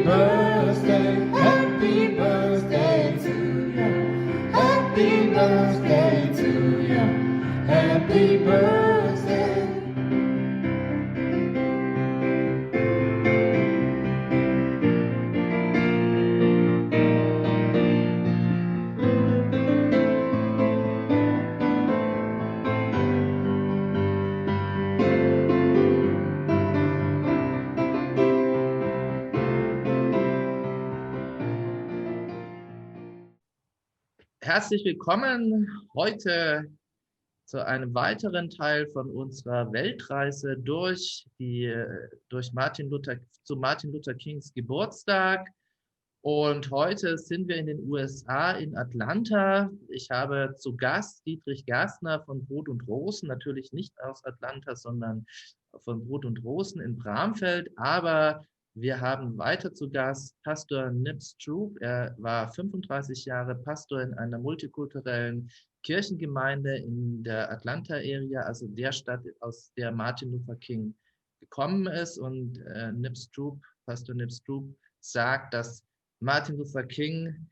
birthday, happy birthday to you. Happy birthday to you. Happy birthday. Herzlich willkommen heute zu einem weiteren Teil von unserer Weltreise durch Martin Luther Kings Geburtstag. Und heute sind wir in den USA, in Atlanta. Ich habe zu Gast Dietrich Gerstner von Brot und Rosen, natürlich nicht aus Atlanta, sondern von Brot und Rosen in Bramfeld. Aber wir haben weiter zu Gast Pastor Nibs Stroupe. Er war 35 Jahre Pastor in einer multikulturellen Kirchengemeinde in der Atlanta-Area, also der Stadt, aus der Martin Luther King gekommen ist. Und Pastor Nibs Stroupe sagt, dass Martin Luther King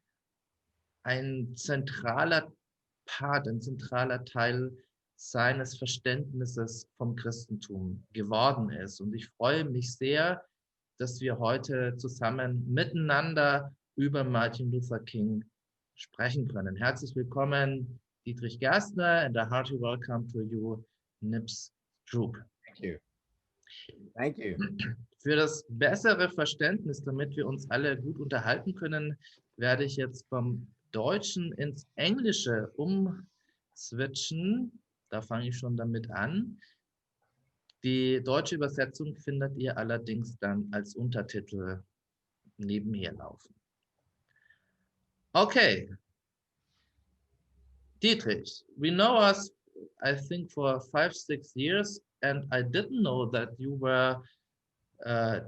ein zentraler Teil seines Verständnisses vom Christentum geworden ist. Und ich freue mich sehr, dass wir heute zusammen miteinander über Martin Luther King sprechen können. Herzlich willkommen, Dietrich Gerstner, and a hearty welcome to you, Nibs Stroupe. Thank you. Thank you. Für das bessere Verständnis, damit wir uns alle gut unterhalten können, werde ich jetzt vom Deutschen ins Englische umswitchen. Da fange ich schon damit an. Die deutsche Übersetzung findet ihr allerdings dann als Untertitel nebenher laufen. Okay. Dietrich, we know us, I think, for 5-6 years, and I didn't know that you were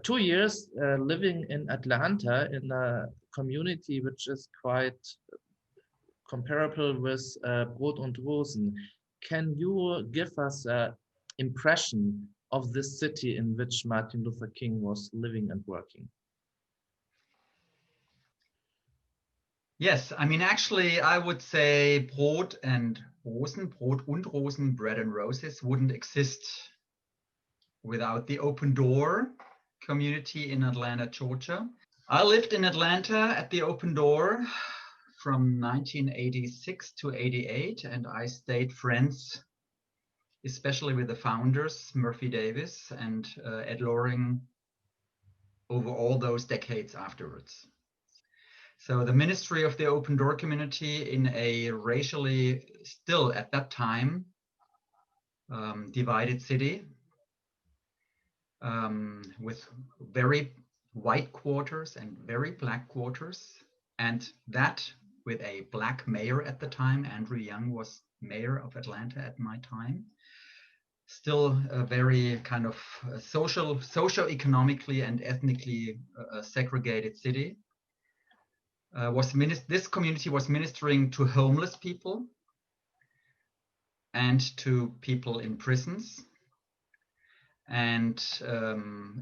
2 years living in Atlanta in a community which is quite comparable with Brot und Rosen. Can you give us an impression of this city in which Martin Luther King was living and working? Yes, I mean, actually, I would say Brot und Rosen, bread and roses, wouldn't exist without the Open Door community in Atlanta, Georgia. I lived in Atlanta at the Open Door from 1986 to 88, and I stayed friends, especially with the founders, Murphy Davis and Ed Loring, over all those decades afterwards. So the ministry of the Open Door community in a racially, still at that time, divided city, with very white quarters and very black quarters, and that with a black mayor at the time. Andrew Young was mayor of Atlanta at my time. Still a very kind of socio-economically and ethnically segregated city. This community was ministering to homeless people and to people in prisons, and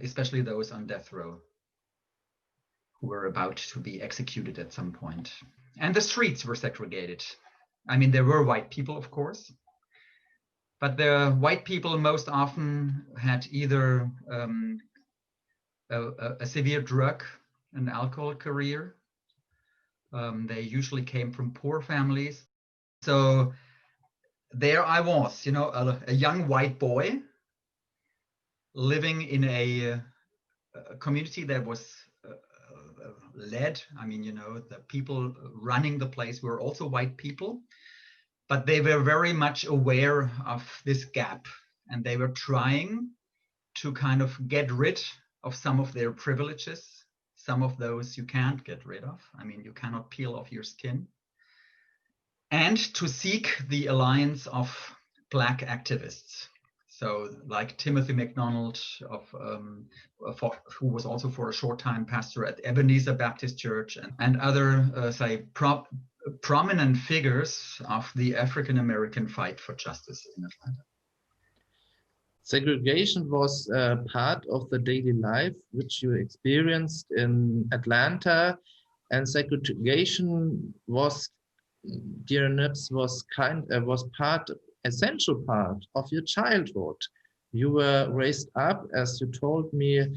especially those on death row who were about to be executed at some point. And the streets were segregated. I mean, there were white people, of course, but the white people most often had either a severe drug and alcohol career. They usually came from poor families. So there I was, you know, a young white boy living in a community that was led. I mean, you know, the people running the place were also white people, but they were very much aware of this gap, and they were trying to kind of get rid of some of their privileges. Some of those you can't get rid of. I mean, you cannot peel off your skin. And to seek the alliance of Black activists. So like Timothy McDonald, who was also for a short time pastor at Ebenezer Baptist Church, and other, prominent figures of the African-American fight for justice in Atlanta. Segregation was part of the daily life which you experienced in Atlanta, and segregation was, dear Nibs, was essential part of your childhood. You were raised up, as you told me,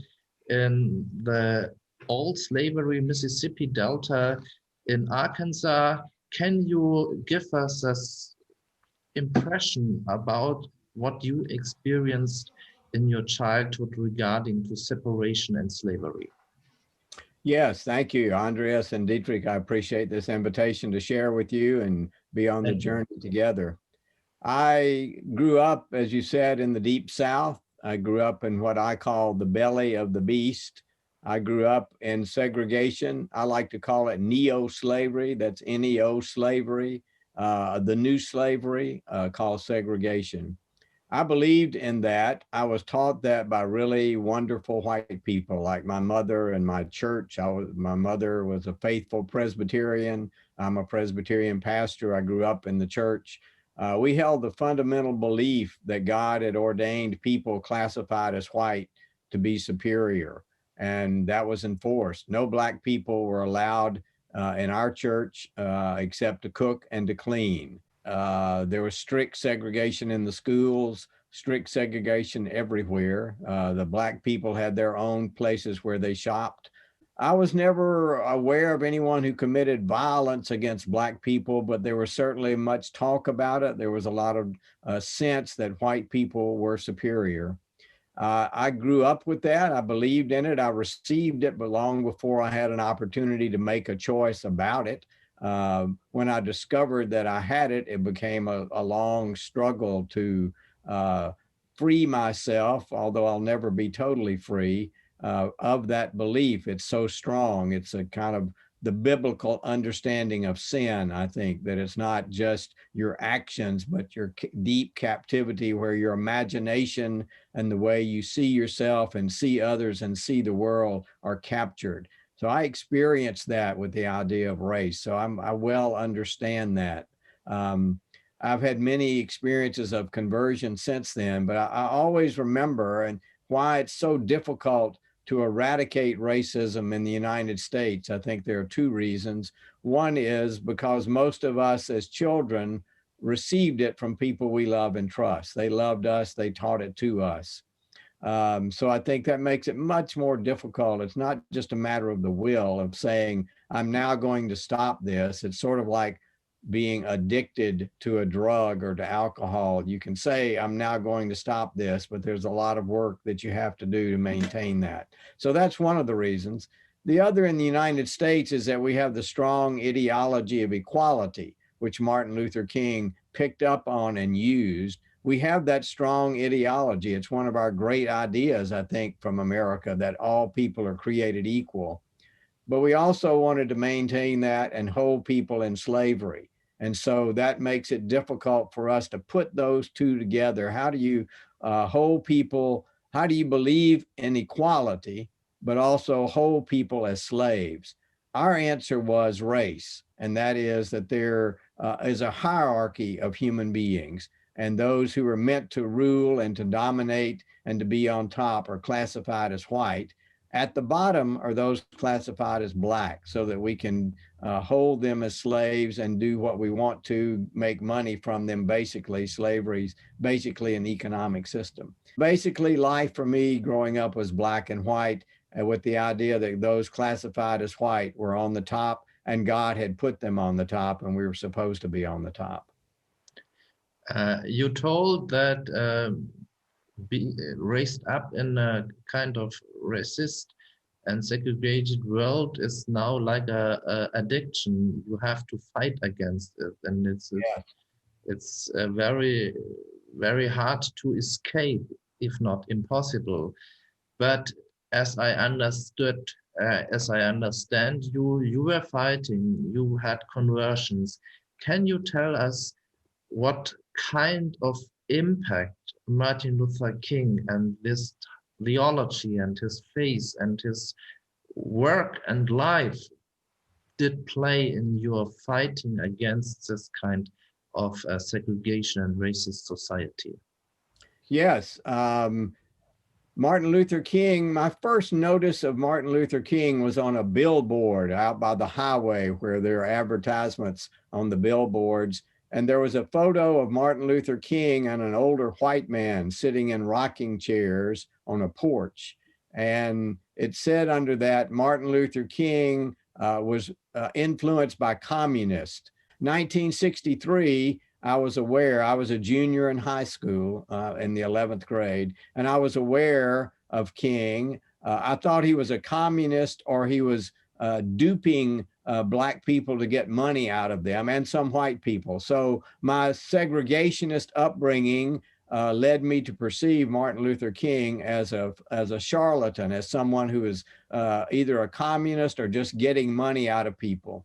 in the old slavery Mississippi Delta in Arkansas. Can you give us this impression about what you experienced in your childhood regarding to separation and slavery? Yes, thank you, Andreas and Dietrich. I appreciate this invitation to share with you and be on the journey together. I grew up, as you said, in the Deep South. I grew up in what I call the belly of the beast. I grew up in segregation. I like to call it neo-slavery. That's N-E-O slavery. The new slavery called segregation. I believed in that. I was taught that by really wonderful white people like my mother and my church. My mother was a faithful Presbyterian. I'm a Presbyterian pastor. I grew up in the church. We held the fundamental belief that God had ordained people classified as white to be superior, and that was enforced. No Black people were allowed in our church except to cook and to clean. There was strict segregation in the schools, strict segregation everywhere. The Black people had their own places where they shopped. I was never aware of anyone who committed violence against Black people, but there was certainly much talk about it. There was a lot of sense that white people were superior. I grew up with that. I believed in it. I received it, but long before I had an opportunity to make a choice about it. When I discovered that I had it, it became a long struggle to free myself, although I'll never be totally free of that belief. It's so strong. It's a kind of the biblical understanding of sin, I think, that it's not just your actions, but your deep captivity where your imagination and the way you see yourself and see others and see the world are captured. So I experienced that with the idea of race. So I well understand that. I've had many experiences of conversion since then, but I always remember and why it's so difficult to eradicate racism in the United States. I think there are two reasons. One is because most of us as children received it from people we love and trust. They loved us, they taught it to us. So I think that makes it much more difficult. It's not just a matter of the will of saying, I'm now going to stop this. It's sort of like being addicted to a drug or to alcohol. You can say, I'm now going to stop this, but there's a lot of work that you have to do to maintain that. So that's one of the reasons. The other in the United States is that we have the strong ideology of equality, which Martin Luther King picked up on and used. We have that strong ideology. It's one of our great ideas, I think, from America, that all people are created equal. But we also wanted to maintain that and hold people in slavery. And so that makes it difficult for us to put those two together. How do you hold people? How do you believe in equality, but also hold people as slaves? Our answer was race. And that is that there is a hierarchy of human beings. And those who are meant to rule and to dominate and to be on top are classified as white. At the bottom are those classified as Black, so that we can hold them as slaves and do what we want to, make money from them. Basically, slavery is basically an economic system. Basically, life for me growing up was black and white, with the idea that those classified as white were on the top and God had put them on the top and we were supposed to be on the top. You told that being raised up in a kind of racist and segregated world is now like a addiction. You have to fight against it, and it's very, very hard to escape, if not impossible. But as I understand you, you were fighting. You had conversions. Can you tell us what kind of impact Martin Luther King and this theology and his faith and his work and life did play in your fighting against this kind of segregation and racist society? Yes. Martin Luther King, my first notice of Martin Luther King was on a billboard out by the highway where there are advertisements on the billboards. And there was a photo of Martin Luther King and an older white man sitting in rocking chairs on a porch. And it said under that, Martin Luther King was influenced by communists. 1963, I was aware, I was a junior in high school in the 11th grade, and I was aware of King. I thought he was a communist, or he was duping Black people to get money out of them, and some white people. So my segregationist upbringing led me to perceive Martin Luther King as a charlatan, as someone who is either a communist or just getting money out of people.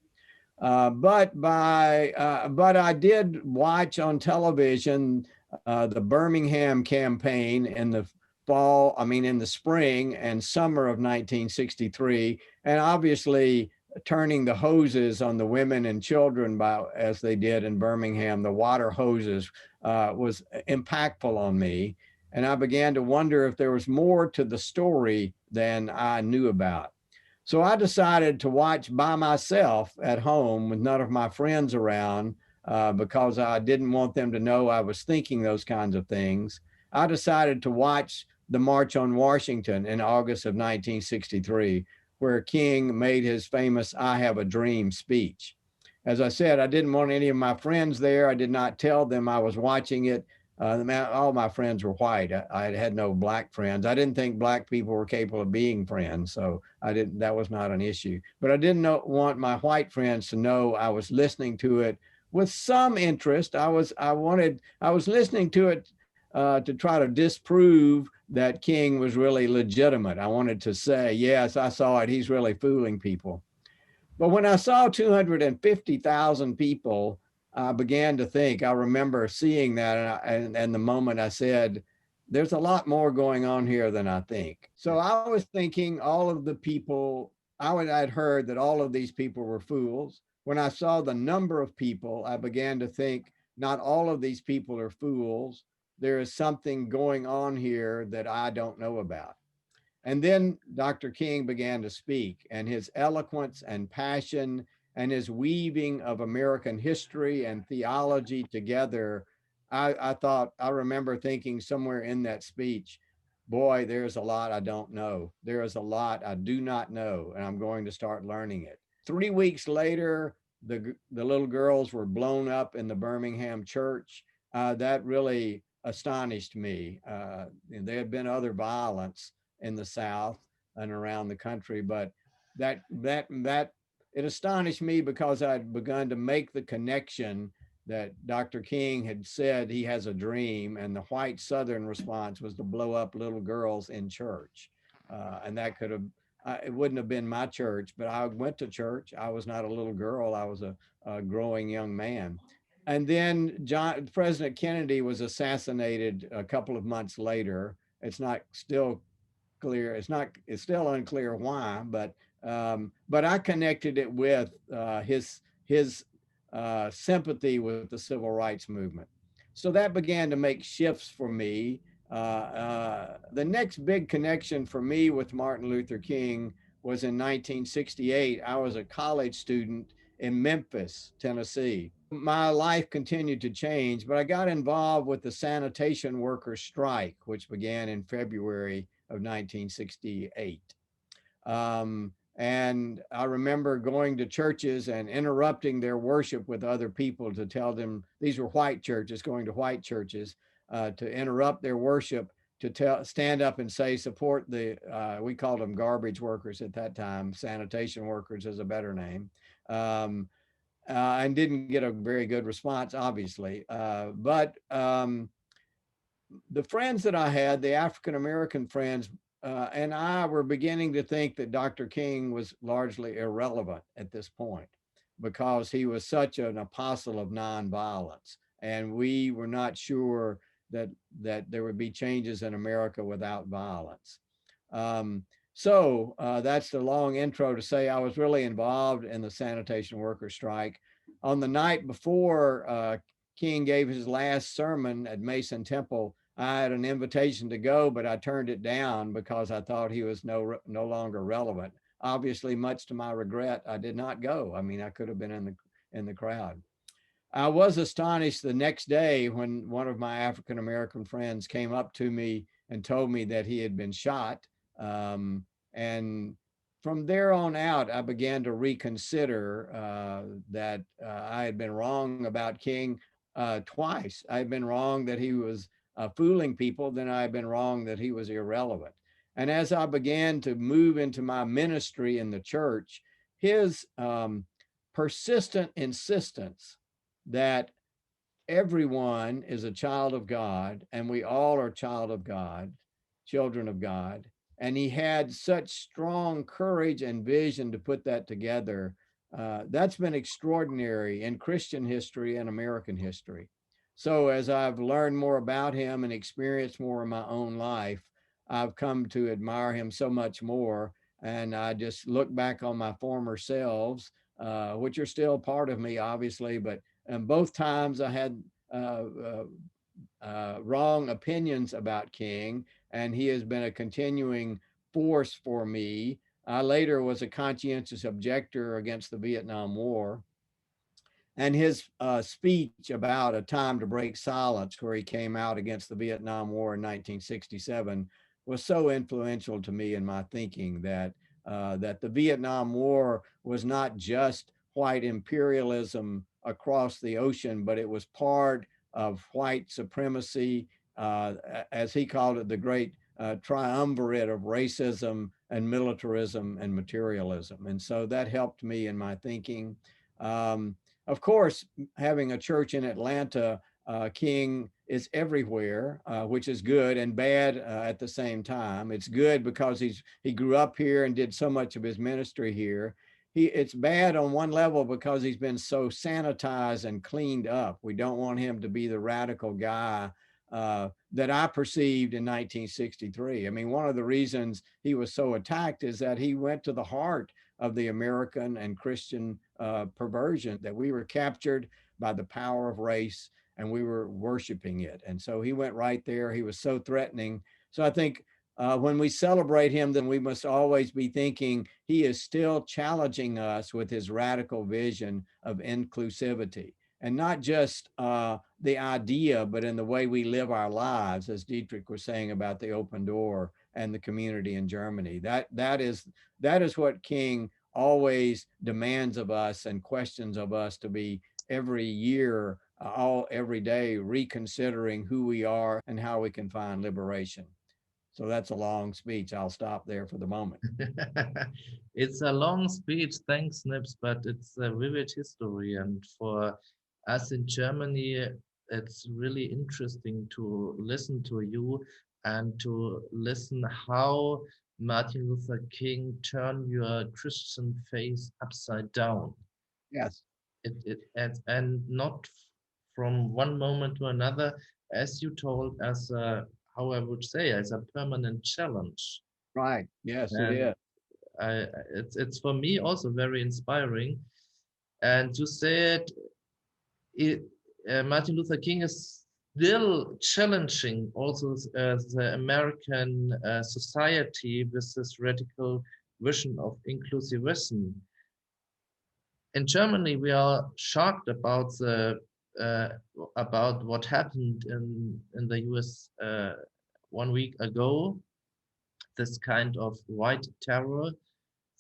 But I did watch on television the Birmingham campaign in the in the spring and summer of 1963, and obviously turning the hoses on the women and children as they did in Birmingham, the water hoses, was impactful on me. And I began to wonder if there was more to the story than I knew about. So I decided to watch by myself at home with none of my friends around because I didn't want them to know I was thinking those kinds of things. I decided to watch the March on Washington in August of 1963, where King made his famous "I Have a Dream" speech. As I said, I didn't want any of my friends there. I did not tell them I was watching it. All my friends were white. I had no Black friends. I didn't think Black people were capable of being friends, so that was not an issue. But I didn't want my white friends to know I was listening to it with some interest. I was listening to it to try to disprove that King was really legitimate. I wanted to say, yes, I saw it. He's really fooling people. But when I saw 250,000 people, I began to think, I remember seeing that and the moment I said, there's a lot more going on here than I think. So I was thinking all of the people, I'd heard that all of these people were fools. When I saw the number of people, I began to think, not all of these people are fools. There is something going on here that I don't know about. And then Dr. King began to speak, and his eloquence and passion and his weaving of American history and theology together, I remember thinking somewhere in that speech, boy, there's a lot I don't know. There is a lot I do not know, and I'm going to start learning it. 3 weeks later, the little girls were blown up in the Birmingham church. That really astonished me. There had been other violence in the South and around the country, but that it astonished me because I'd begun to make the connection that Dr. King had said he has a dream, and the white Southern response was to blow up little girls in church. And that could have, it wouldn't have been my church, but I went to church. I was not a little girl. I was a growing young man. And then President Kennedy was assassinated a couple of months later. It's not still clear. It's still unclear why, but I connected it with his sympathy with the civil rights movement. So that began to make shifts for me. The next big connection for me with Martin Luther King was in 1968. I was a college student in Memphis, Tennessee. My life continued to change, but I got involved with the sanitation workers' strike, which began in February of 1968. And I remember going to churches and interrupting their worship with other people to tell them, these were white churches, going to white churches, to interrupt their worship, to stand up and say, support we called them garbage workers at that time. Sanitation workers is a better name. And didn't get a very good response, obviously. But the friends that I had, the African-American friends, and I were beginning to think that Dr. King was largely irrelevant at this point because he was such an apostle of nonviolence. And we were not sure that there would be changes in America without violence. So that's the long intro to say I was really involved in the sanitation workers strike. On the night before King gave his last sermon at Mason Temple, I had an invitation to go, but I turned it down because I thought he was no longer relevant. Obviously, much to my regret, I did not go. I mean, I could have been in the crowd. I was astonished the next day when one of my African American friends came up to me and told me that he had been shot. And from there on out, I began to reconsider that I had been wrong about King twice. I had been wrong that he was fooling people, then I had been wrong that he was irrelevant. And as I began to move into my ministry in the church, his persistent insistence that everyone is a child of God and we all are child of God, children of God. And he had such strong courage and vision to put that together. That's been extraordinary in Christian history and American history. So as I've learned more about him and experienced more in my own life, I've come to admire him so much more. And I just look back on my former selves, which are still part of me, obviously, but and both times I had wrong opinions about King, and he has been a continuing force for me. I later was a conscientious objector against the Vietnam War. And his speech about a time to break silence, where he came out against the Vietnam War in 1967, was so influential to me in my thinking that that the Vietnam War was not just white imperialism across the ocean, but it was part of white supremacy, as he called it, the great triumvirate of racism and militarism and materialism. And so that helped me in my thinking. Of course, having a church in Atlanta, King is everywhere, which is good and bad at the same time. It's good because he grew up here and did so much of his ministry here. It's bad on one level because he's been so sanitized and cleaned up. We don't want him to be the radical guy that I perceived in 1963. I mean, one of the reasons he was so attacked is that he went to the heart of the American and Christian perversion, that we were captured by the power of race and we were worshiping it. And so he went right there. He was so threatening. So I think when we celebrate him, then we must always be thinking he is still challenging us with his radical vision of inclusivity. And not just the idea, but in the way we live our lives, as Dietrich was saying about the open door and the community in Germany. That is what King always demands of us and questions of us, to be every year, every day, reconsidering who we are and how we can find liberation. So that's a long speech. I'll stop there for the moment. It's a long speech, thanks, Nibs, but it's a vivid history. And for us in Germany, it's really interesting to listen to you and to listen how Martin Luther King turned your Christian faith upside down. Yes. And not from one moment to another, as you told, as a, how I would say, as a permanent challenge. Right. Yes, And it is. it's for me also very inspiring. And you said Martin Luther King is still challenging also the American society with this radical vision of inclusivism. In Germany, we are shocked about the about what happened in the US 1 week ago. This kind of white terror,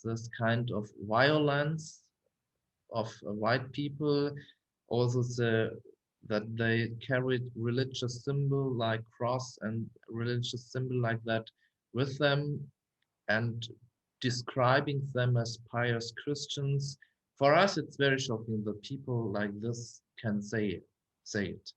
this kind of violence of white people, also that they carried religious symbol like cross and religious symbol like that with them, and describing them as pious Christians. For us, it's very shocking that people like this can say it.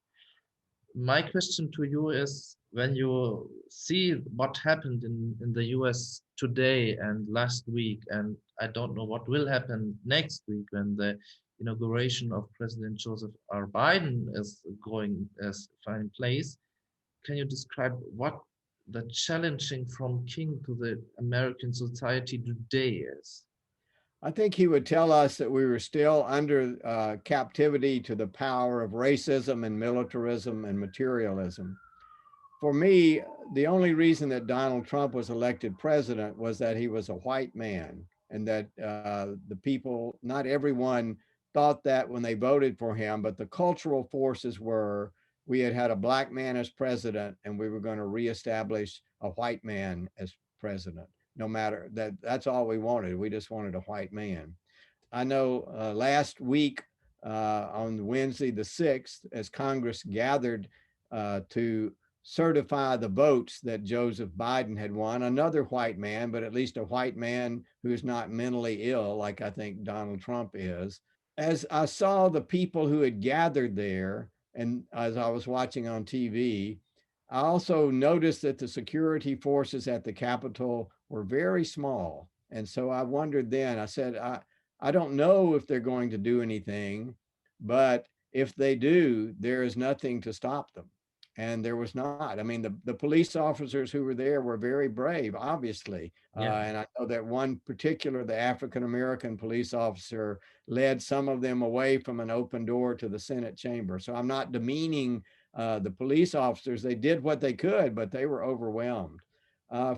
My question to you is, when you see what happened in the US today and last week, and I don't know what will happen next week when the inauguration of President Joseph R. Biden is finding place, can you describe what the challenging from King to the American society today is? I think he would tell us that we were still under captivity to the power of racism and militarism and materialism. for me, the only reason that Donald Trump was elected president was that he was a white man, and that the people, not everyone thought that when they voted for him, but the cultural forces were, we had a black man as president, and we were going to reestablish a white man as president. No matter that, that's all we wanted. We just wanted a white man. I know last week on Wednesday the 6th, as Congress gathered to certify the votes that Joseph Biden had won, another white man, but at least a white man who's not mentally ill, like I think Donald Trump is. As I saw the people who had gathered there, and as I was watching on TV, I also noticed that the security forces at the Capitol were very small. And so I wondered then, I said, I don't know if they're going to do anything, but if they do, there is nothing to stop them. And there was not. I mean, the police officers who were there were very brave, obviously. And I know that one particular, the African-American police officer, led some of them away from an open door to the Senate chamber. So I'm not demeaning the police officers. They did what they could, but they were overwhelmed.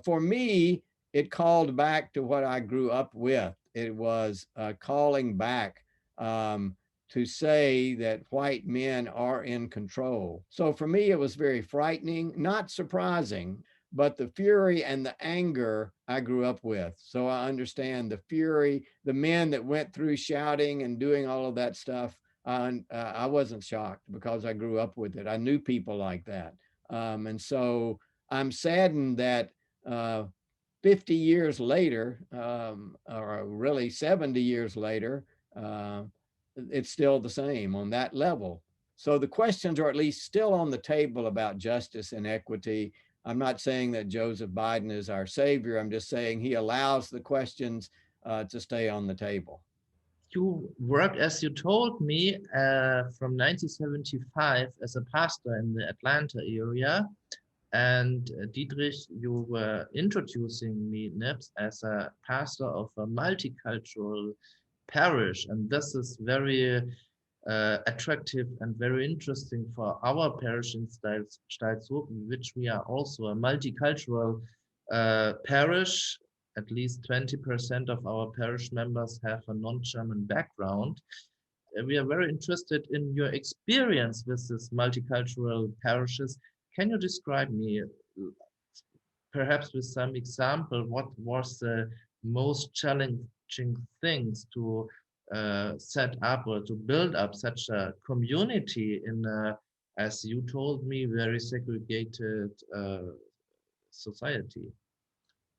For me, it called back to what I grew up with. It was calling back to say that white men are in control. So for me, it was very frightening, not surprising, but the fury and the anger I grew up with. So I understand the fury, the men that went through shouting and doing all of that stuff. I wasn't shocked because I grew up with it. I knew people like that. And so I'm saddened that 50 years later, or really 70 years later, it's still the same on that level. So the questions are at least still on the table about justice and equity. I'm not saying that Joseph Biden is our savior. I'm just saying he allows the questions to stay on the table. You worked, as you told me, from 1975 as a pastor in the Atlanta area. And Dietrich, you were introducing me, Nibs, as a pastor of a multicultural parish. And this is very attractive and very interesting for our parish in Stroupe, which we are also a multicultural parish. At least 20% of our parish members have a non-German background. We are very interested in your experience with this multicultural parishes. Can you describe me, perhaps with some example, what was the most challenging things to set up or to build up such a community in a, as you told me, very segregated society?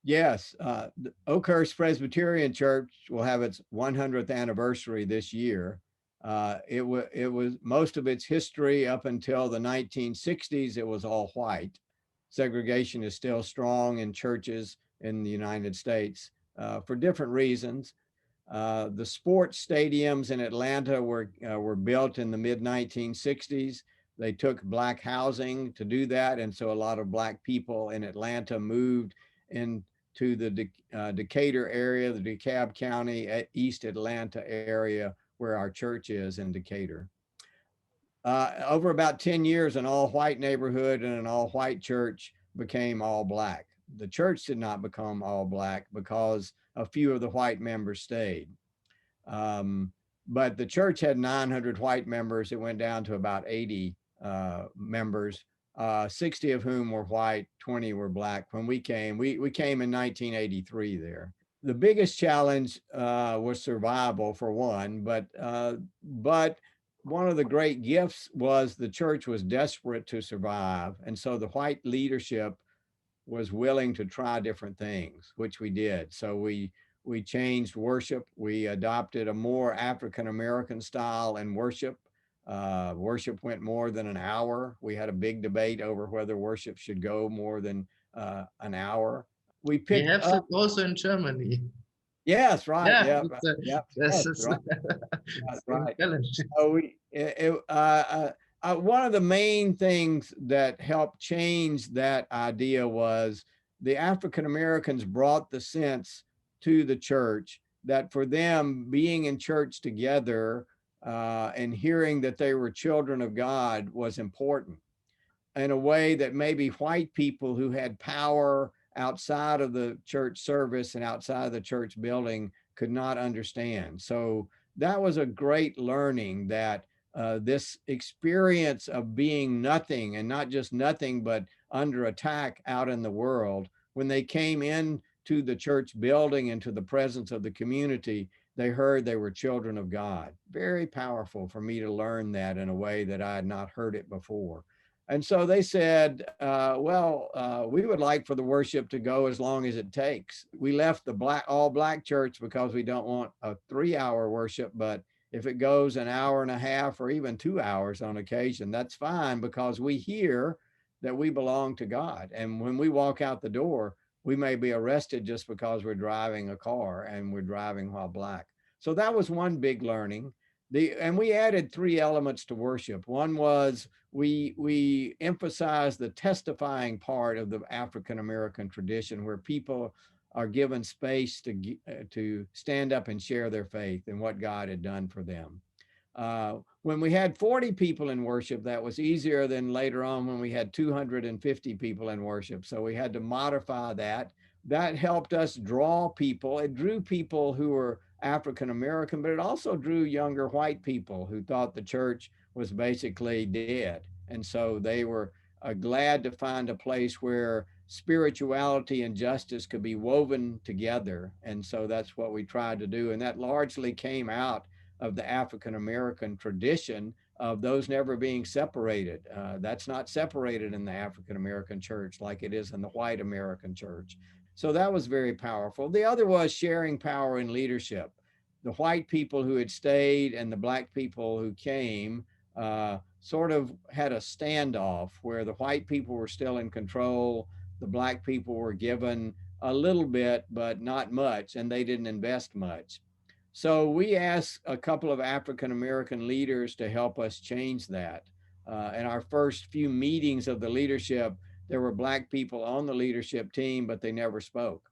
Yes, the Oakhurst Presbyterian Church will have its 100th anniversary this year. It was most of its history up until the 1960s, it was all white. Segregation is still strong in churches in the United States for different reasons. The sports stadiums in Atlanta were built in the mid-1960s. They took black housing to do that, and so a lot of black people in Atlanta moved into the Decatur area, the DeKalb County, East Atlanta area, where our church is in Decatur. Over about 10 years, an all-white neighborhood and an all-white church became all black. The church did not become all black because a few of the white members stayed. But the church had 900 white members. It went down to about 80 members, 60 of whom were white, 20 were black. When we came in 1983 there. The biggest challenge was survival for one, but one of the great gifts was the church was desperate to survive. And so the white leadership was willing to try different things, which we did. So we changed worship. We adopted a more African-American style in worship. Worship went more than an hour. We had a big debate over whether worship should go more than an hour. We picked have up it also in Germany. Yes, right. Yeah, Yeah, this yes, is right. it's Right. challenge. So one of the main things that helped change that idea was the African Americans brought the sense to the church that for them being in church together and hearing that they were children of God was important. in a way that maybe white people who had power outside of the church service and outside of the church building could not understand. So that was a great learning, that this experience of being nothing, and not just nothing, but under attack out in the world, when they came in to the church building, into the presence of the community, they heard they were children of God. Very powerful for me to learn that in a way that I had not heard it before. And so they said, we would like for the worship to go as long as it takes. We left the all black church because we don't want a 3-hour worship, but if it goes an hour and a half or even 2 hours on occasion, that's fine, because we hear that we belong to God. And when we walk out the door, we may be arrested just because we're driving a car and we're driving while black. So that was one big learning. And we added 3 elements to worship. One was we emphasized the testifying part of the African-American tradition, where people are given space to stand up and share their faith and what God had done for them. When we had 40 people in worship, that was easier than later on when we had 250 people in worship. So we had to modify that. That helped us draw people. It drew people who were African-American, but it also drew younger white people who thought the church was basically dead. And so they were glad to find a place where spirituality and justice could be woven together. And so that's what we tried to do. And that largely came out of the African-American tradition of those never being separated. That's not separated in the African-American church like it is in the white American church. So that was very powerful. The other was sharing power in leadership. The white people who had stayed and the black people who came sort of had a standoff where the white people were still in control. The black people were given a little bit, but not much, and they didn't invest much. So we asked a couple of African-American leaders to help us change that. In our first few meetings of the leadership, there were black people on the leadership team, but they never spoke.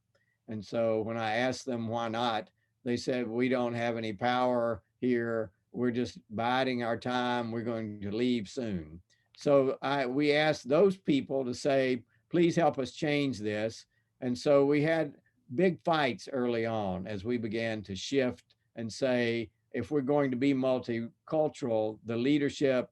And so when I asked them why not, they said, we don't have any power here. We're just biding our time. We're going to leave soon. So we asked those people to say, please help us change this. And so we had big fights early on as we began to shift and say, if we're going to be multicultural, the leadership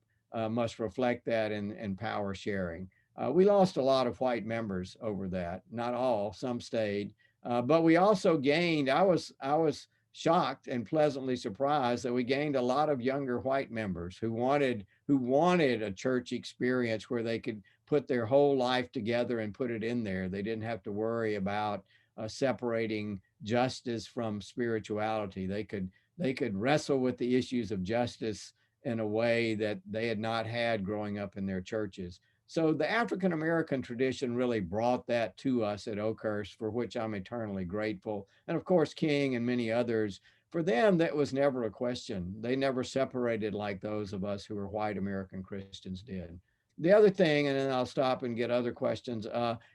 must reflect that in power sharing. We lost a lot of white members over that. Not all, some stayed. But we also gained, I was shocked and pleasantly surprised that we gained a lot of younger white members who wanted a church experience where they could put their whole life together and put it in there. They didn't have to worry about separating justice from spirituality. They could wrestle with the issues of justice in a way that they had not had growing up in their churches. So the African-American tradition really brought that to us at Oakhurst, for which I'm eternally grateful. And of course, King and many others, for them, that was never a question. They never separated like those of us who were white American Christians did. The other thing, and then I'll stop and get other questions,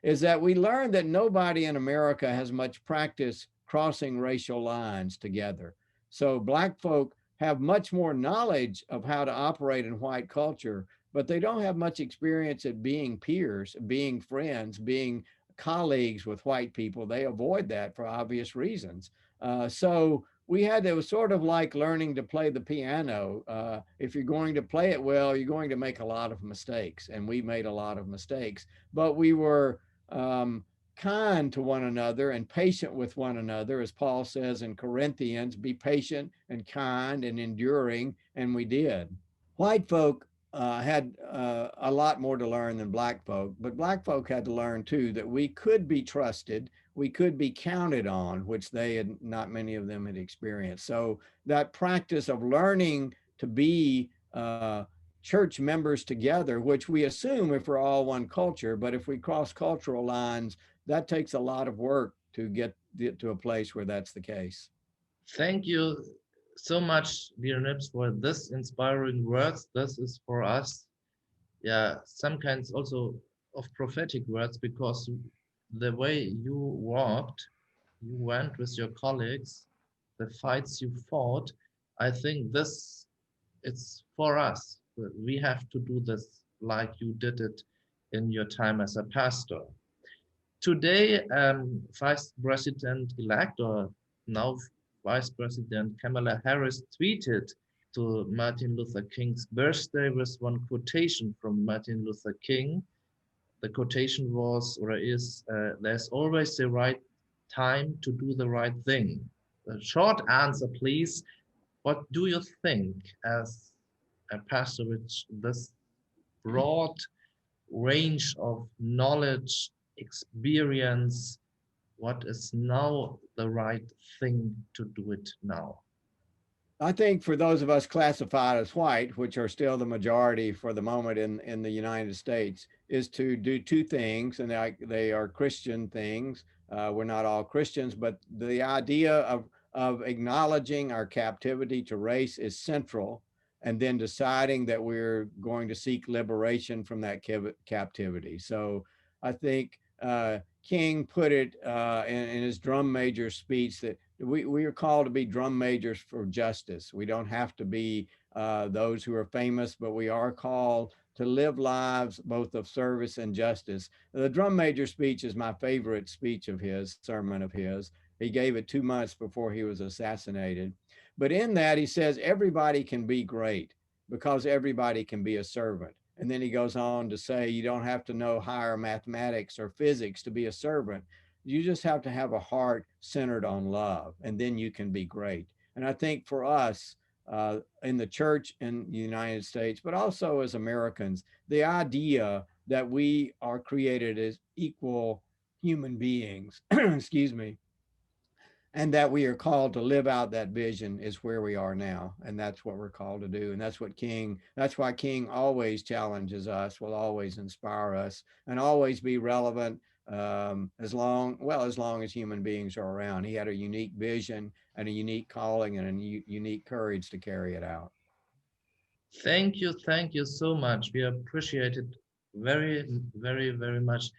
is that we learned that nobody in America has much practice crossing racial lines together. So black folk have much more knowledge of how to operate in white culture, but they don't have much experience at being peers, being friends, being colleagues with white people. They avoid that for obvious reasons. So it was sort of like learning to play the piano. If you're going to play it well, you're going to make a lot of mistakes. And we made a lot of mistakes, but we were kind to one another and patient with one another. As Paul says in Corinthians, be patient and kind and enduring. And we did. White folk had a lot more to learn than black folk, but black folk had to learn too that we could be trusted, we could be counted on, which not many of them had experienced. So that practice of learning to be church members together, which we assume if we're all one culture, but if we cross cultural lines, that takes a lot of work to get to a place where that's the case. Thank you so much, dear Nibs, for this inspiring words. This is for us, some kinds also of prophetic words, because the way you went with your colleagues, the fights you fought, I think it's for us. We have to do this like you did it in your time as a pastor. Today, Vice President-elect, or now Vice President Kamala Harris, tweeted to Martin Luther King's birthday with one quotation from Martin Luther King. The quotation was, or is, there's always the right time to do the right thing. A short answer, please. What do you think, as a pastor with this broad range of knowledge, experience, what is now the right thing to do it now? I think for those of us classified as white, which are still the majority for the moment in the United States, is to do two things, and they are Christian things. We're not all Christians, but the idea of acknowledging our captivity to race is central, and then deciding that we're going to seek liberation from that captivity. So I think King put it in his drum major speech that we are called to be drum majors for justice. We don't have to be those who are famous, but we are called to live lives both of service and justice. The drum major speech is my favorite speech of his, sermon of his. He gave it 2 months before he was assassinated. But in that, he says, everybody can be great because everybody can be a servant. And then he goes on to say, you don't have to know higher mathematics or physics to be a servant. You just have to have a heart centered on love, and then you can be great. And I think for us in the church in the United States, but also as Americans, the idea that we are created as equal human beings, excuse me, and that we are called to live out that vision is where we are now. And that's what we're called to do. And that's why King always challenges us, will always inspire us, and always be relevant as long as human beings are around. He had a unique vision and a unique calling and a unique courage to carry it out. Thank you so much. We appreciate it very, very, very much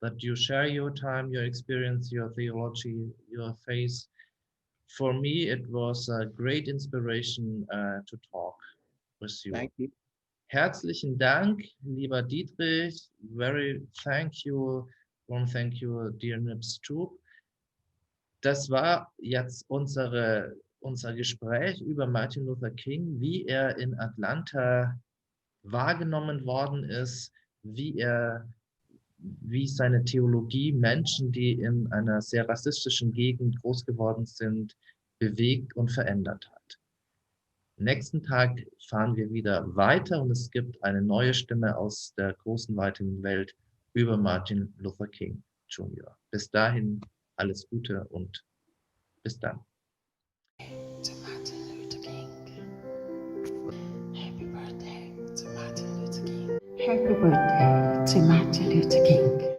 that you share your time, your experience, your theology, your faith. For me, it was a great inspiration to talk with you. Thank you. Herzlichen Dank, lieber Dietrich. Thank you, dear Nibs Stroupe. Das war jetzt unser Gespräch über Martin Luther King, wie er in Atlanta wahrgenommen worden ist, wie seine Theologie Menschen, die in einer sehr rassistischen Gegend groß geworden sind, bewegt und verändert hat. Nächsten Tag fahren wir wieder weiter und es gibt eine neue Stimme aus der großen, weiten Welt über Martin Luther King Jr. Bis dahin alles Gute und bis dann. To Martin Luther King. Happy birthday to Martin Luther King. Happy birthday to Martin Luther King.